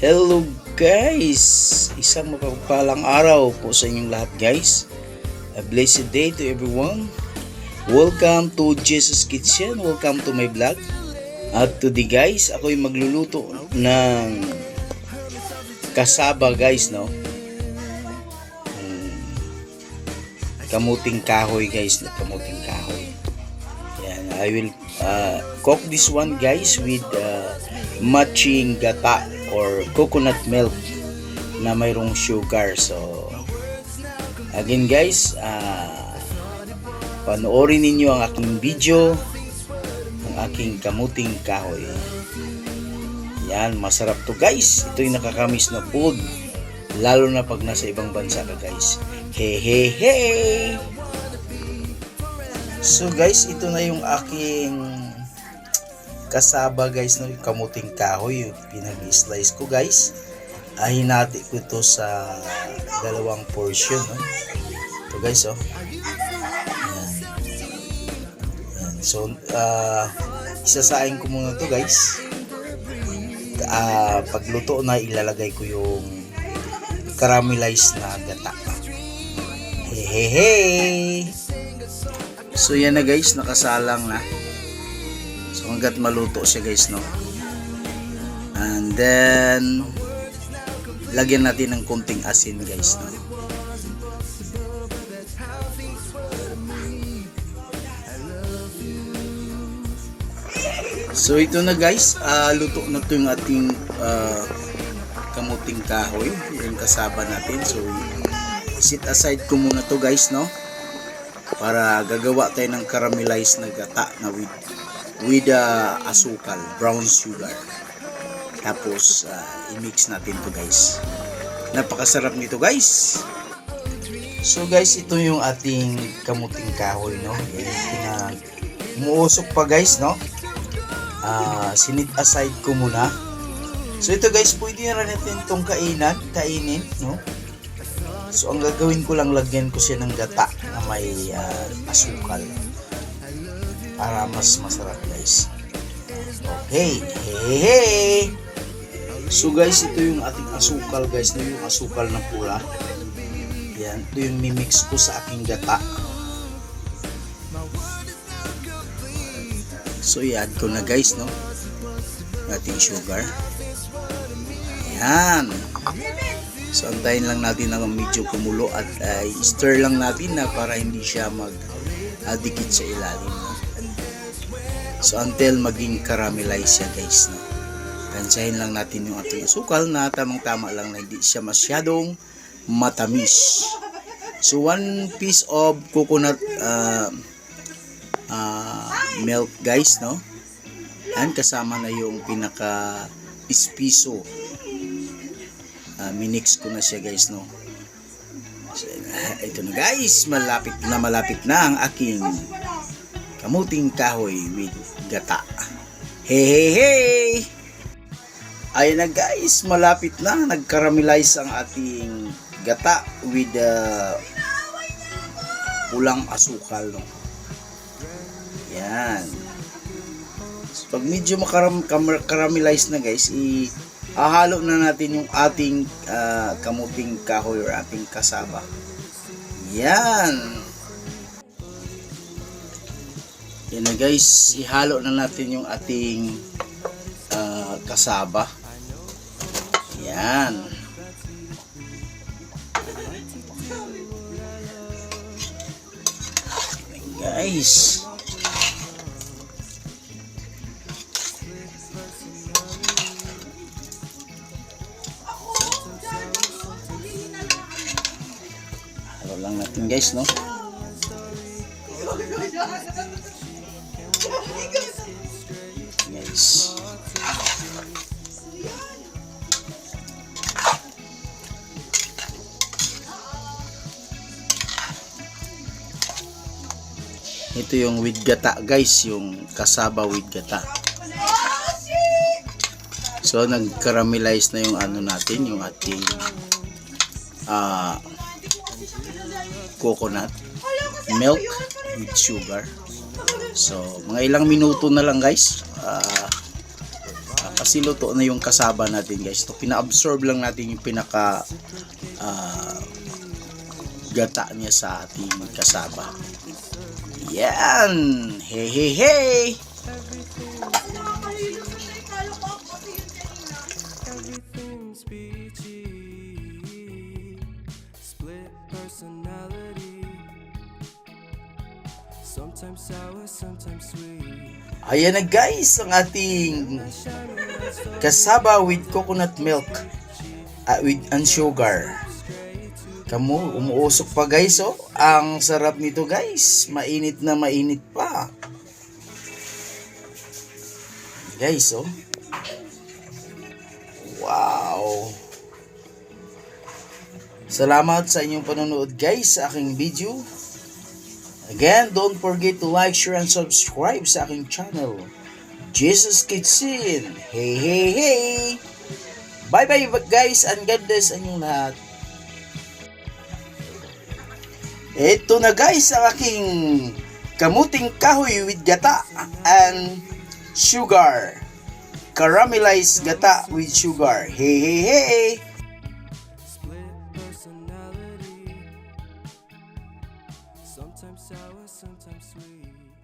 Hello guys! Isang mapagpalang araw po sa inyong lahat guys. A blessed day to everyone. Welcome to Jesus Kitchen. Welcome to my vlog. At today guys, ako'y magluluto ng kasaba guys, no? Kamuting kahoy guys, kamuting kahoy. Yan, I will cook this one guys with matching gata or coconut milk na mayroong sugar. So again guys, panoorin ninyo ang aking video, ang aking kamuting kahoy. Yan, masarap to guys. Ito yung nakakamis na food, lalo na pag nasa ibang bansa ka guys. Hey hey hey. So guys, ito na yung aking kasaba guys, no, yung kamuting kahoy, yung pinag-slice ko guys. Hinati ko ito sa dalawang portion, no? Ito guys, oh. Ayan. Ayan. So isasain ko muna to guys. Pagluto na, ilalagay ko yung caramelized na gata. Hey. So yan na guys, nakasalang na. So hanggat maluto siya guys, no. And then lagyan natin ng konting asin guys, no. So ito na guys, luto na ito yung ating kamuting kahoy, yung kasaba natin. So set aside ko muna to guys, no, para gagawa tayo ng caramelized na gata na with asukal, brown sugar. Tapos i-mix natin to guys. Napakasarap nito guys. So guys, ito yung ating kamuting kahoy, no. Umuusok pa guys, no. Sinit aside ko muna. So ito guys, pwede na natin itong kainin, no. So ang gagawin ko lang, lagyan ko siya ng gata na may asukal para mas masarap guys. Okay, hey. So guys, ito yung ating asukal guys, no, yung asukal na pula. Yan, ito yung mimix ko sa aking gata. So i-add ko na guys, no, ating sugar. Yan. So antayin lang natin na medyo kumulo at stir lang natin na para hindi siya mag-dikit sa ilalim, no? So until maging caramelize siya guys, no. Tansyahin lang natin yung ating asukal na tamang-tama lang, na hindi siya masyadong matamis. So 1 piece of coconut milk guys, no. And kasama na yung pinaka piso. Minix ko na siya guys, no. So, ito na guys, malapit na ang aking kamuting kahoy with gata. Hey. Ayun na guys, malapit na, nag-caramelize ang ating gata with pulang asukal, no. Yan. So, pag medyo makaramelize na guys, hahalo na natin yung ating kamuting kahoy or ating kasaba. Yan. Yan na guys, ihalo na natin yung ating kasaba. Yan. Guys. Halo lang natin guys, no. Guys. Ito yung with gata guys, yung kasaba with gata. So nag-caramelize na yung ano natin, yung ating coconut milk with sugar. So mga ilang minuto na lang guys, kasi luto na yung kasaba natin guys. Ito, pina-absorb lang natin yung pinaka gata niya sa ating kasaba. Yan! Hey, hey, hey! Everything's peachy, split personality, sometimes sour, sometimes sweet. Ayan na guys, ang ating kasaba with coconut milk with and sugar. Kamu, umuusok pa guys, oh. Ang sarap nito guys. Mainit na mainit pa. Guys, oh. Wow. Salamat sa inyong panonood guys sa aking video. Again, don't forget to like, share, and subscribe sa aking channel, Jesus Kitchen. Hey, hey, hey! Bye-bye guys, and God bless sa inyong lahat. Ito na guys ang aking kamuting kahoy with gata and sugar. Caramelized gata with sugar. Hey, hey, hey! Split personality, sometimes sour, sometimes sweet.